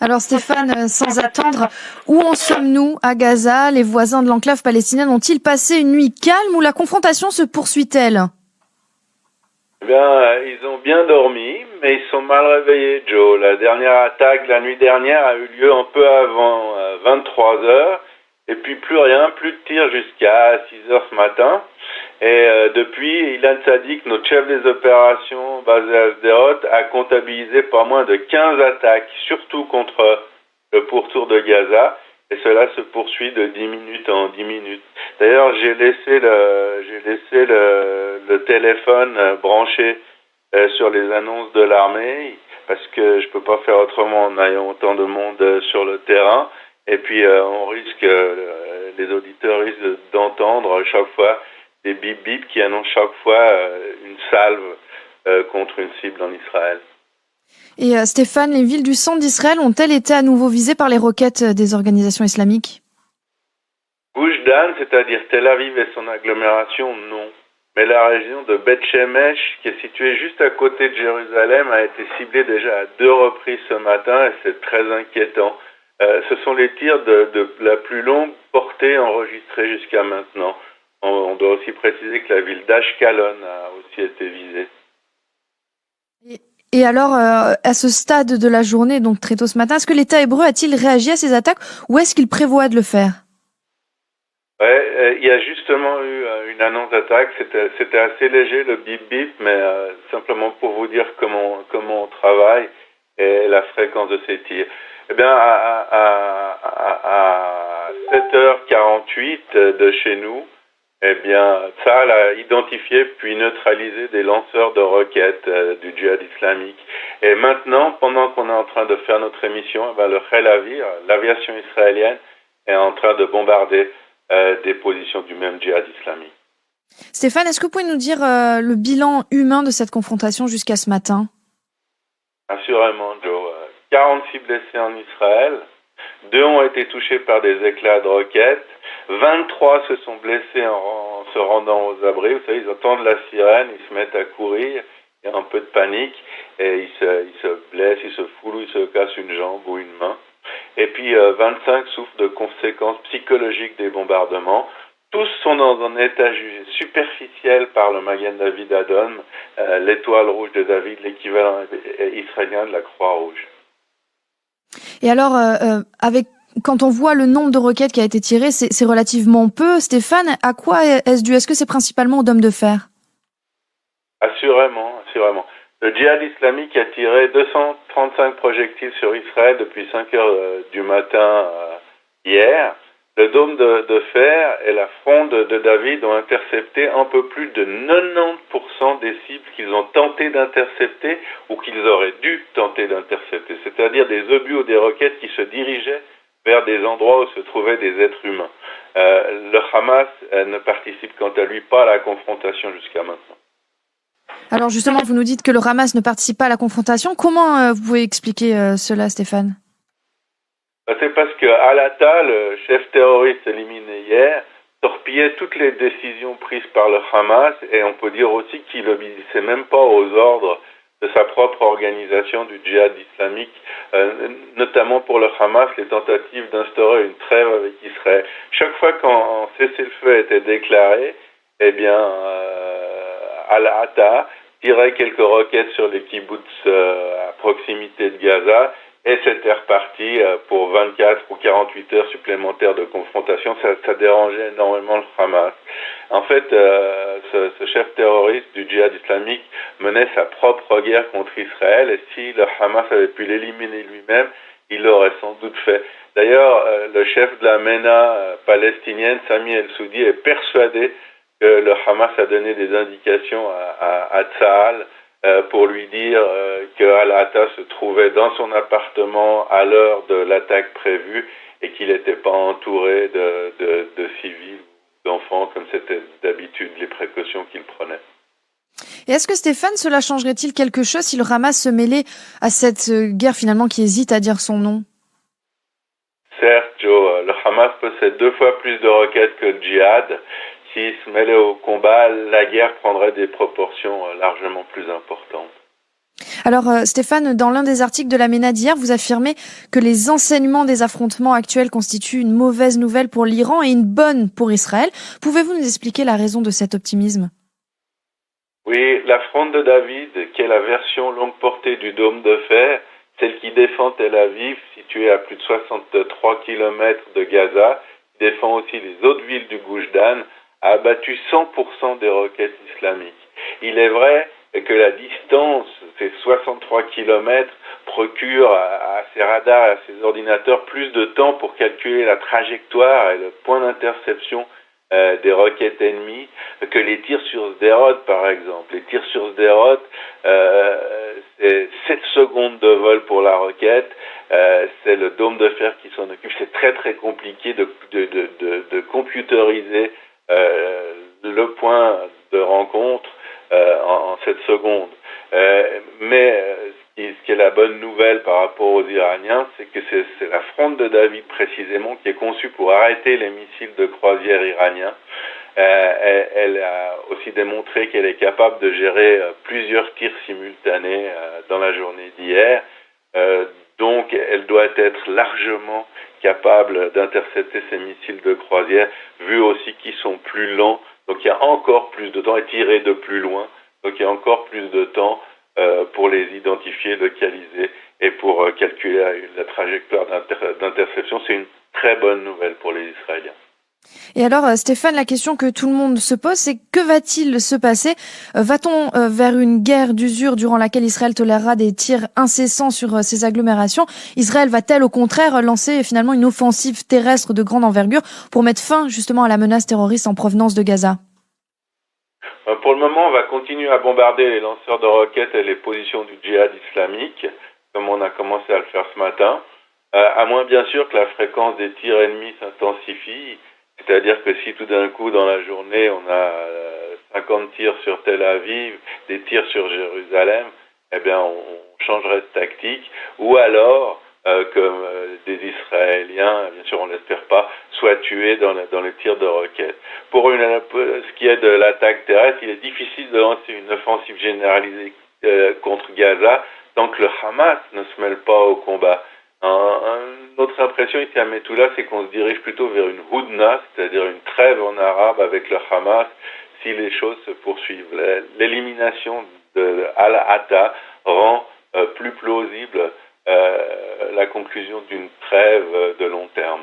Alors Stéphane, sans attendre, où en sommes-nous à Gaza? Les voisins de l'enclave palestinienne ont-ils passé une nuit calme ou la confrontation se poursuit-elle? Eh bien, ils ont bien dormi, mais ils sont mal réveillés, Joe. La dernière attaque, la nuit dernière, a eu lieu un peu avant 23 heures, et puis plus rien, plus de tir jusqu'à 6 heures ce matin. Et depuis, Ilan Sadik, notre chef des opérations basé à Sderot, a comptabilisé pas moins de 15 attaques, surtout contre le pourtour de Gaza, et cela se poursuit de 10 minutes en 10 minutes. D'ailleurs, j'ai laissé le téléphone branché sur les annonces de l'armée, parce que je peux pas faire autrement en ayant autant de monde sur le terrain. Et puis, les auditeurs risquent d'entendre chaque fois des bip bip qui annoncent chaque fois une salve contre une cible en Israël. Et Stéphane, les villes du centre d'Israël ont-elles été à nouveau visées par les roquettes des organisations islamiques? Gush Dan, c'est-à-dire Tel Aviv et son agglomération, non. Mais la région de Beth Shemesh, qui est située juste à côté de Jérusalem, a été ciblée déjà à 2 reprises ce matin et c'est très inquiétant. Ce sont les tirs de la plus longue portée enregistrée jusqu'à maintenant. On doit aussi préciser que la ville d'Ashkelon a aussi été visée. Et alors, à ce stade de la journée, donc très tôt ce matin, est-ce que l'État hébreu a-t-il réagi à ces attaques ou est-ce qu'il prévoit de le faire? Ouais, il y a justement eu une annonce d'attaque. C'était assez léger le bip bip, mais simplement pour vous dire comment on travaille et la fréquence de ces tirs. Eh bien, à 7h48 de chez nous, eh bien, Tsahal a identifié puis neutralisé des lanceurs de roquettes du djihad islamique. Et maintenant, pendant qu'on est en train de faire notre émission, eh bien, le Chel Avir, l'aviation israélienne, est en train de bombarder des positions du même djihad islamique. Stéphane, est-ce que vous pouvez nous dire le bilan humain de cette confrontation jusqu'à ce matin? Assurément, Joe. 46 blessés en Israël, 2 ont été touchés par des éclats de roquettes, 23 se sont blessés en se rendant aux abris. Vous savez, ils entendent la sirène, ils se mettent à courir, il y a un peu de panique, et ils se blessent, ils se foulent, ils se cassent une jambe ou une main. Et puis 25 souffrent de conséquences psychologiques des bombardements. Tous sont dans un état jugé superficiel par le Magen David Adom, l'étoile rouge de David, l'équivalent israélien de la Croix-Rouge. Et alors, quand on voit le nombre de roquettes qui a été tiré, c'est relativement peu. Stéphane, à quoi est-ce dû? Est-ce que c'est principalement aux dômes de fer? Assurément. Le djihad islamique a tiré 235 projectiles sur Israël depuis 5 heures du matin hier. Le dôme de fer et la fronde de David ont intercepté un peu plus de 90% des cibles qu'ils ont tenté d'intercepter ou qu'ils auraient dû tenter d'intercepter, c'est-à-dire des obus ou des roquettes qui se dirigeaient vers des endroits où se trouvaient des êtres humains. Le Hamas ne participe quant à lui pas à la confrontation jusqu'à maintenant. Alors justement, vous nous dites que le Hamas ne participe pas à la confrontation. Comment vous pouvez expliquer cela, Stéphane? C'est parce que Al-Atta, le chef terroriste éliminé hier, torpillait toutes les décisions prises par le Hamas et on peut dire aussi qu'il n'obéissait même pas aux ordres de sa propre organisation du djihad islamique, notamment pour le Hamas, les tentatives d'instaurer une trêve avec Israël. Chaque fois qu'un cessez-le-feu était déclaré, eh bien, Al-Atta tirait quelques roquettes sur les kibboutz à proximité de Gaza et c'était reparti pour 24 ou 48 heures supplémentaires de confrontation. Ça dérangeait énormément le Hamas. En fait, ce chef terroriste du djihad islamique menait sa propre guerre contre Israël et si le Hamas avait pu l'éliminer lui-même, il l'aurait sans doute fait. D'ailleurs, le chef de la MENA palestinienne, Sami El-Soudi, est persuadé que le Hamas a donné des indications à Tsahal pour lui dire que Al-Atta se trouvait dans son appartement à l'heure de l'attaque prévue et qu'il n'était pas entouré de civils ou d'enfants comme c'était d'habitude les précautions qu'il prenait. Et est-ce que Stéphane, cela changerait-il quelque chose si le Hamas se mêlait à cette guerre finalement qui hésite à dire son nom? Certes, Joe, le Hamas possède 2 fois plus de roquettes que le djihad. S'il se mêlait au combat, la guerre prendrait des proportions largement plus importantes. Alors Stéphane, dans l'un des articles de la MENA d'hier, vous affirmez que les enseignements des affrontements actuels constituent une mauvaise nouvelle pour l'Iran et une bonne pour Israël. Pouvez-vous nous expliquer la raison de cet optimisme ? Oui, la fronde de David, qui est la version longue portée du dôme de fer, celle qui défend Tel Aviv, située à plus de 63 km de Gaza, qui défend aussi les autres villes du Goujdan, a abattu 100% des roquettes islamiques. Il est vrai que la distance, ces 63 km, procure à ces radars et à ces ordinateurs plus de temps pour calculer la trajectoire et le point d'interception des roquettes ennemies que les tirs sur Sderot, par exemple. Les tirs sur Sderot, c'est 7 secondes de vol pour la roquette, c'est le dôme de fer qui s'en occupe. C'est très très compliqué de computeriser le point de rencontre en 7 secondes. Mais ce qui est la bonne nouvelle par rapport aux Iraniens, c'est que c'est la fronde de David précisément qui est conçue pour arrêter les missiles de croisière iraniens. Elle a aussi démontré qu'elle est capable de gérer plusieurs tirs simultanés dans la journée d'hier. Donc elle doit être largement capable d'intercepter ces missiles de croisière, vu aussi qu'ils sont plus lents. Donc il y a encore plus de temps, et tirer de plus loin. Donc il y a encore plus de temps pour les identifier, localiser et pour calculer la trajectoire d'interception. C'est une très bonne nouvelle pour les Israéliens. Et alors, Stéphane, la question que tout le monde se pose, c'est que va-t-il se passer ? Va-t-on vers une guerre d'usure durant laquelle Israël tolérera des tirs incessants sur ces agglomérations ? Israël va-t-elle au contraire lancer finalement une offensive terrestre de grande envergure pour mettre fin justement à la menace terroriste en provenance de Gaza ? Pour le moment, on va continuer à bombarder les lanceurs de roquettes et les positions du djihad islamique, comme on a commencé à le faire ce matin, à moins bien sûr que la fréquence des tirs ennemis s'intensifie. C'est-à-dire que si tout d'un coup, dans la journée, on a 50 tirs sur Tel Aviv, des tirs sur Jérusalem, eh bien, on changerait de tactique. Ou alors, que des Israéliens, bien sûr, on l'espère pas, soient tués dans les tirs de roquettes. Pour ce qui est de l'attaque terrestre, il est difficile de lancer une offensive généralisée contre Gaza tant que le Hamas ne se mêle pas au combat. Notre impression ici à Metula, c'est qu'on se dirige plutôt vers une houdna, c'est-à-dire une trêve en arabe avec le Hamas, si les choses se poursuivent. L'élimination de Al-Atta rend plus plausible la conclusion d'une trêve de long terme.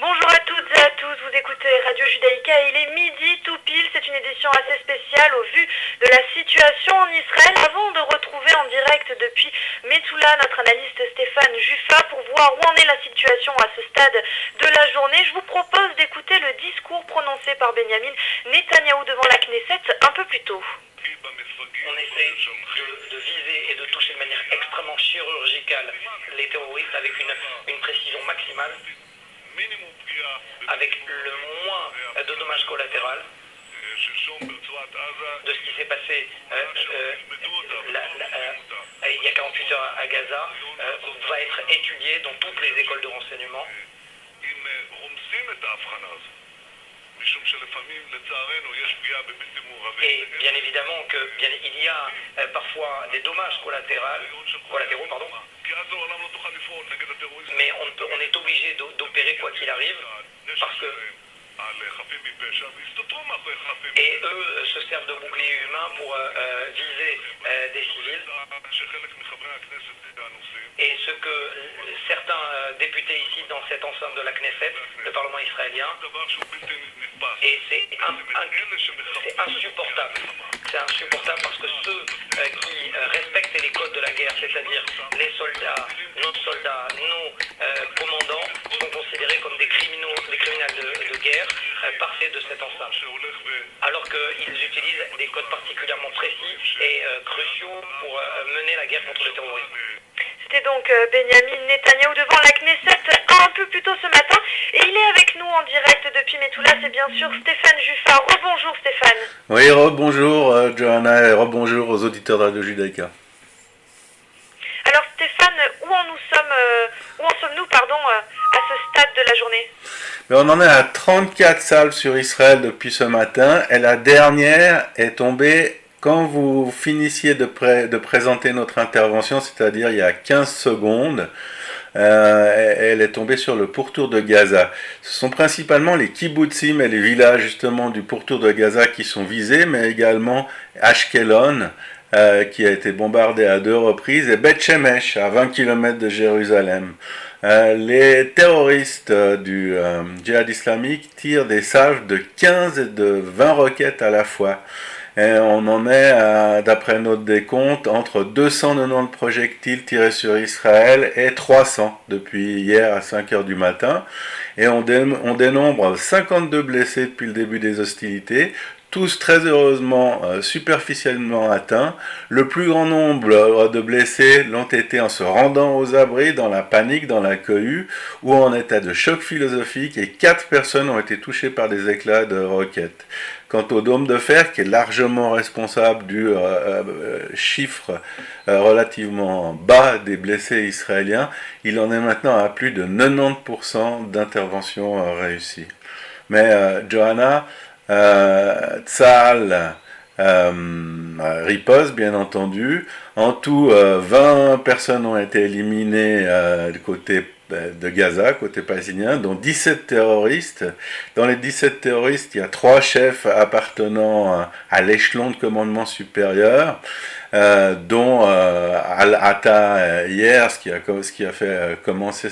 Bonjour à toutes et à tous, vous écoutez Radio Judaïka et il est midi tout pile, c'est une édition assez spéciale au vu de la situation en Israël. Avant de retrouver en direct depuis Metula notre analyste Stéphane Juffa pour voir où en est la situation à ce stade de la journée, je vous propose d'écouter le discours prononcé par Benjamin Netanyahou devant la Knesset un peu plus tôt. On essaie de viser et de toucher de manière extrêmement chirurgicale les terroristes avec une précision maximale, avec le moins de dommages collatéraux de ce qui s'est passé il y a 48 heures à Gaza, va être étudié dans toutes les écoles de renseignement. Et bien évidemment qu'il y a parfois des dommages collatéraux, mais on est obligé d'opérer quoi qu'il arrive, parce que et eux se servent de boucliers humains pour viser des civils. Et ce que certains députés ici dans cette enceinte de la Knesset, le Parlement israélien, et c'est insupportable. C'est insupportable parce que ceux qui respectent les codes de la guerre, c'est-à-dire les soldats, nos commandants, sont considérés comme des criminels de guerre parfaits de cette enceinte. Alors qu'ils utilisent des codes particulièrement précis et cruciaux pour mener la guerre contre le terrorisme. C'était donc Benjamin Netanyahou devant la Knesset un peu plus tôt ce matin. Et il est avec nous en direct depuis Metula, c'est bien sûr Stéphane Juffa. Rebonjour Stéphane. Oui, rebonjour Johanna et rebonjour aux auditeurs de Radio Judaïka. Alors Stéphane, la journée? Mais on en est à 34 salves sur Israël depuis ce matin, et la dernière est tombée quand vous finissiez de présenter notre intervention, c'est-à-dire il y a 15 secondes. Elle est tombée sur le pourtour de Gaza. Ce sont principalement les kibbutzim et les villages justement du pourtour de Gaza qui sont visés, mais également Ashkelon, qui a été bombardé à 2 reprises, et Beth Shemesh, à 20 km de Jérusalem. Les terroristes du djihad islamique tirent des salves de 15 et de 20 roquettes à la fois. Et on en est, d'après notre décompte, entre 290 projectiles tirés sur Israël et 300 depuis hier à 5 heures du matin. Et on dénombre 52 blessés depuis le début des hostilités, tous très heureusement superficiellement atteints. Le plus grand nombre de blessés l'ont été en se rendant aux abris, dans la panique, dans la cohue, ou en état de choc philosophique, et 4 personnes ont été touchées par des éclats de roquettes. Quant au dôme de fer, qui est largement responsable du chiffre relativement bas des blessés israéliens, il en est maintenant à plus de 90% d'interventions réussies. Mais Johanna, Tzahal riposte bien entendu. En tout, 20 personnes ont été éliminées du côté de Gaza, côté palestinien, dont 17 terroristes. Dans les 17 terroristes, il y a 3 chefs appartenant à l'échelon de commandement supérieur, dont Al-Atta hier, ce qui a fait commencer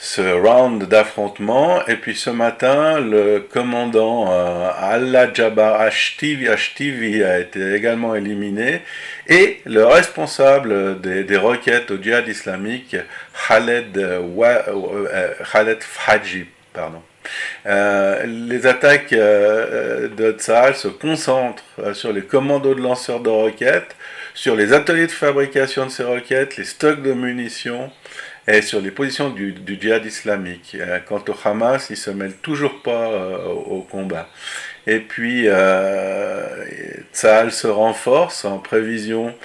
ce round d'affrontement. Et puis ce matin, le commandant Allah Jabbar Ashtivi a été également éliminé, et le responsable des requêtes au djihad islamique, Khaled Fhaji, pardon. Les attaques de Tzahal se concentrent sur les commandos de lanceurs de roquettes, sur les ateliers de fabrication de ces roquettes, les stocks de munitions, et sur les positions du djihad islamique. Quant au Hamas, il ne se mêle toujours pas au combat. Et puis, Tzahal se renforce en prévision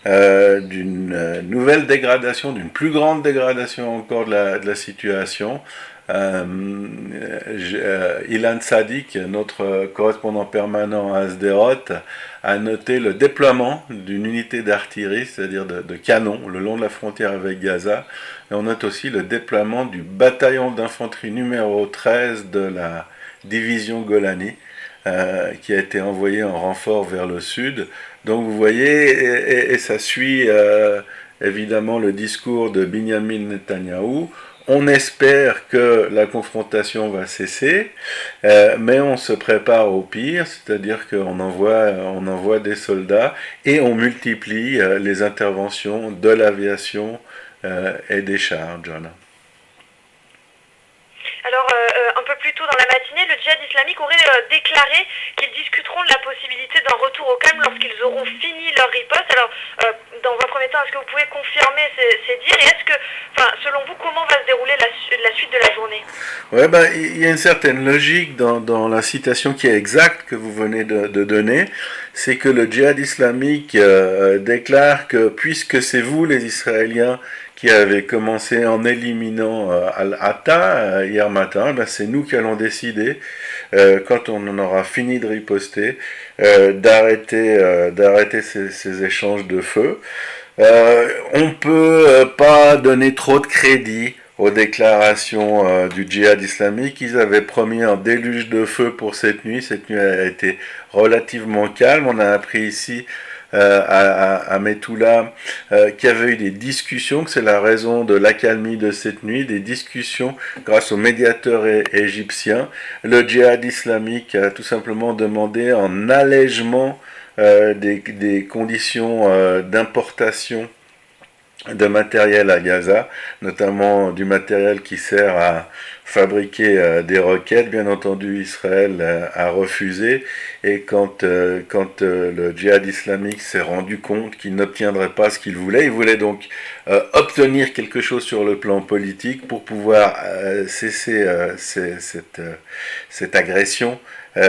d'une nouvelle dégradation, d'une plus grande dégradation encore de la situation. Ilan Sadik, notre correspondant permanent à Sderot, a noté le déploiement d'une unité d'artillerie, c'est-à-dire de canons, le long de la frontière avec Gaza. Et on note aussi le déploiement du bataillon d'infanterie numéro 13 de la division Golani, qui a été envoyé en renfort vers le sud. Donc vous voyez, et ça suit évidemment le discours de Binyamin Netanyahou. On espère que la confrontation va cesser, mais on se prépare au pire, c'est-à-dire qu'on envoie des soldats, et on multiplie les interventions de l'aviation et des chars, John. Alors, un peu plus tôt dans la matinée, le djihad islamique aurait déclaré qu'ils discuteront de la possibilité d'un retour au calme lorsqu'ils auront fini leur riposte. Alors, dans un premier temps, est-ce que vous pouvez confirmer ces dires, et est-ce que, selon vous, comment va se dérouler la suite de la journée? Ouais, il y a une certaine logique dans la citation qui est exacte que vous venez de donner. C'est que le djihad islamique déclare que puisque c'est vous, les Israéliens, qui avez commencé en éliminant Al-Atta hier matin, c'est nous qui allons décider, quand on en aura fini de riposter, d'arrêter ces échanges de feu. On peut pas donner trop de crédit aux déclarations du djihad islamique. Ils avaient promis un déluge de feu pour cette nuit. Cette nuit a été relativement calme. On a appris ici à Metula qu'il y avait eu des discussions, que c'est la raison de l'accalmie de cette nuit, des discussions grâce aux médiateurs égyptiens. Le djihad islamique a tout simplement demandé un allègement des conditions d'importation de matériel à Gaza, notamment du matériel qui sert à fabriquer des roquettes. Bien entendu, Israël a refusé, et quand le djihad islamique s'est rendu compte qu'il n'obtiendrait pas ce qu'il voulait, il voulait donc obtenir quelque chose sur le plan politique pour pouvoir cesser cette agression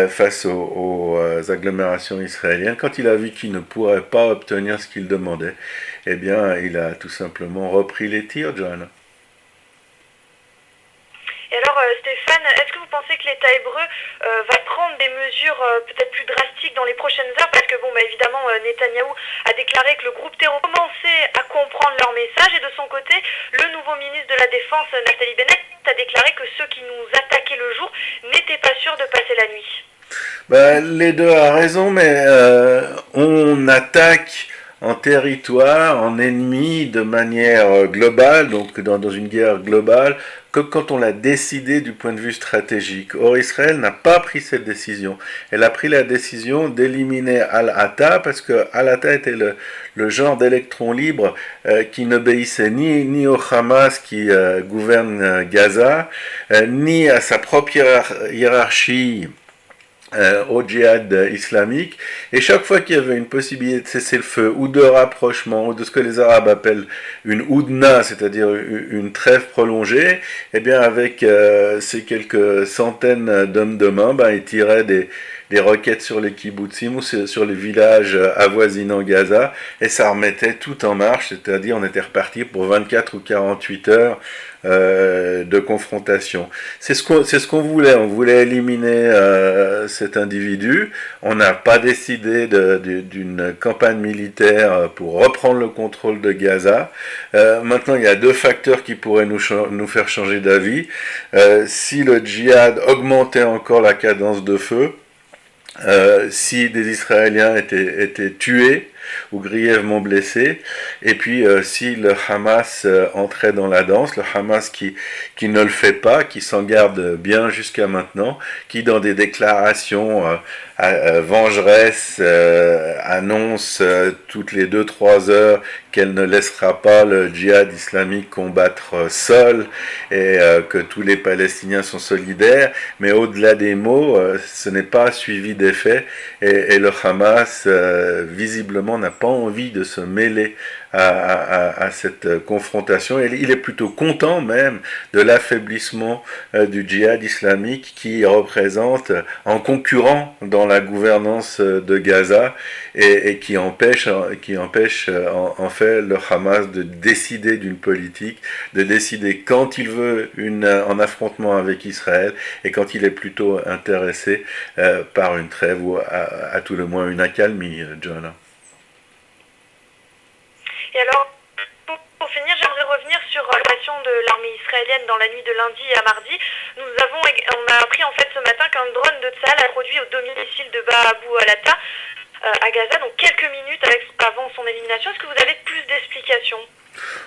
face aux agglomérations israéliennes. Quand il a vu qu'il ne pourrait pas obtenir ce qu'il demandait, eh bien, il a tout simplement repris les tirs, John. Stéphane, est-ce que vous pensez que l'État hébreu va prendre des mesures peut-être plus drastiques dans les prochaines heures? Parce que évidemment, Netanyahou a déclaré que le groupe terroriste commençait à comprendre leur message, et de son côté, le nouveau ministre de la Défense, Naftali Bennett, a déclaré que ceux qui nous attaquaient le jour n'étaient pas sûrs de passer la nuit. Les deux a raison, mais on attaque en territoire, en ennemi de manière globale, donc dans une guerre globale, que quand on l'a décidé du point de vue stratégique. Or, Israël n'a pas pris cette décision. Elle a pris la décision d'éliminer Al-Atta, parce que Al-Atta était le genre d'électron libre qui n'obéissait ni au Hamas qui gouverne Gaza, ni à sa propre hiérarchie, au djihad islamique, et chaque fois qu'il y avait une possibilité de cesser le feu ou de rapprochement ou de ce que les Arabes appellent une houdna, c'est-à-dire une trêve prolongée, eh bien avec ces quelques centaines d'hommes de main, ils tiraient des roquettes sur les kibbutzim ou sur les villages avoisinant Gaza, et ça remettait tout en marche, c'est-à-dire on était reparti pour 24 ou 48 heures de confrontation. C'est ce qu'on voulait. On voulait éliminer cet individu. On n'a pas décidé d'une campagne militaire pour reprendre le contrôle de Gaza. Maintenant, il y a deux facteurs qui pourraient nous faire changer d'avis. Si le djihad augmentait encore la cadence de feu, si des Israéliens étaient tués ou grièvement blessés, et puis si le Hamas entrait dans la danse, le Hamas qui ne le fait pas, qui s'en garde bien jusqu'à maintenant, qui dans des déclarations vengeresses annonce toutes les 2-3 heures qu'elle ne laissera pas le djihad islamique combattre seul, et que tous les Palestiniens sont solidaires, mais au-delà des mots, ce n'est pas suivi des faits, et le Hamas visiblement n'a pas envie de se mêler à cette confrontation. Et il est plutôt content même de l'affaiblissement du djihad islamique qui représente un concurrent dans la gouvernance de Gaza, et qui empêche en fait le Hamas de décider d'une politique, de décider quand il veut un affrontement avec Israël, et quand il est plutôt intéressé par une trêve ou à tout le moins une accalmie, John. Et alors, pour finir, j'aimerais revenir sur l'action de l'armée israélienne dans la nuit de lundi à mardi. On a appris en fait ce matin qu'un drone de Tsahal a produit au domicile de Abu al-Atta à Gaza, donc quelques minutes avant son élimination. Est-ce que vous avez plus d'explications?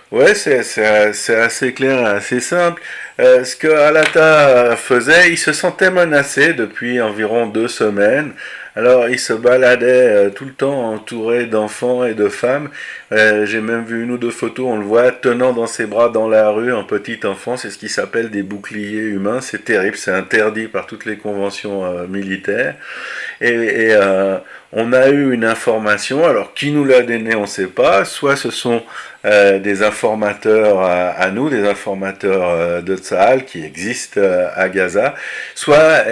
Ouais, c'est assez clair, assez simple. Ce que Al-Atta faisait, il se sentait menacé depuis environ 2 semaines. Alors il se baladait tout le temps entouré d'enfants et de femmes. J'ai même vu 1 ou 2 photos, on le voit tenant dans ses bras dans la rue un petit enfant. C'est ce qui s'appelle des boucliers humains. C'est terrible, c'est interdit par toutes les conventions militaires. Et on a eu une information, alors qui nous l'a donnée on ne sait pas, soit ce sont des informateurs à nous, des informateurs de Tsahal qui existent à Gaza, soit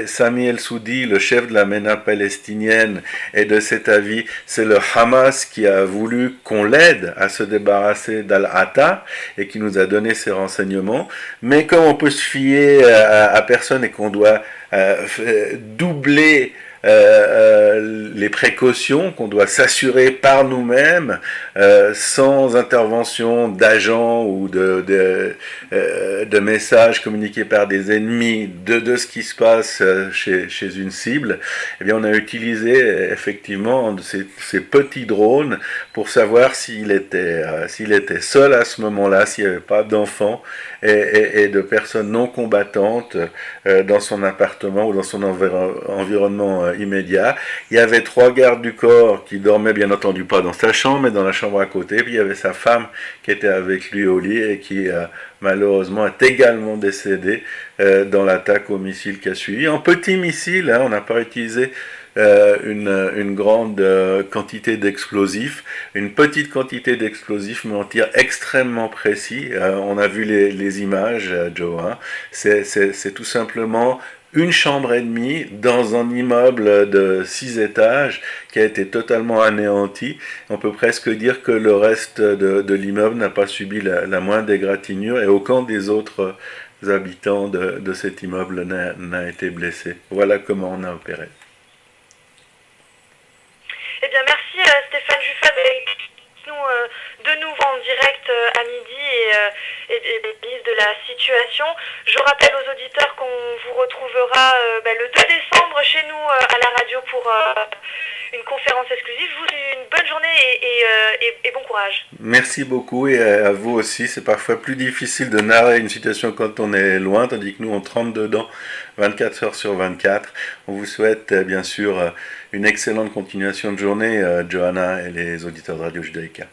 Sami El-Soudi, le chef de la MENA palestinienne, est de cet avis, c'est le Hamas qui a voulu qu'on l'aide à se débarrasser d'Al-Atta et qui nous a donné ces renseignements, mais comme on peut se fier à personne et qu'on doit doubler les précautions, qu'on doit s'assurer par nous-mêmes sans intervention d'agents ou de messages communiqués par des ennemis de ce qui se passe chez une cible, eh bien on a utilisé effectivement ces petits drones pour savoir s'il était seul à ce moment-là, s'il n'y avait pas d'enfants et de personnes non combattantes dans son appartement ou dans son environnement immédiat. Il y avait 3 gardes du corps qui dormaient bien entendu pas dans sa chambre, mais dans la chambre à côté. Puis il y avait sa femme qui était avec lui au lit et qui malheureusement est également décédée dans l'attaque au missile qui a suivi. En petit missile, on n'a pas utilisé une grande quantité d'explosifs, une petite quantité d'explosifs, mais en tir extrêmement précis. On a vu les images, Joe. C'est tout simplement une chambre et demie dans un immeuble de 6 étages qui a été totalement anéanti. On peut presque dire que le reste de l'immeuble n'a pas subi la moindre égratignure, et aucun des autres habitants de cet immeuble n'a été blessé. Voilà comment on a opéré. Eh bien, merci Stéphane Juffat nous de nouveau en direct à midi et de la situation. Je rappelle aux auditeurs qu'on vous retrouvera le 2 décembre chez nous à la radio pour une conférence exclusive. Je vous souhaite une bonne journée et bon courage. Merci beaucoup et à vous aussi. C'est parfois plus difficile de narrer une situation quand on est loin, tandis que nous on trempe dedans 24 heures sur 24. On vous souhaite bien sûr une excellente continuation de journée, Johanna et les auditeurs de Radio Judaïka.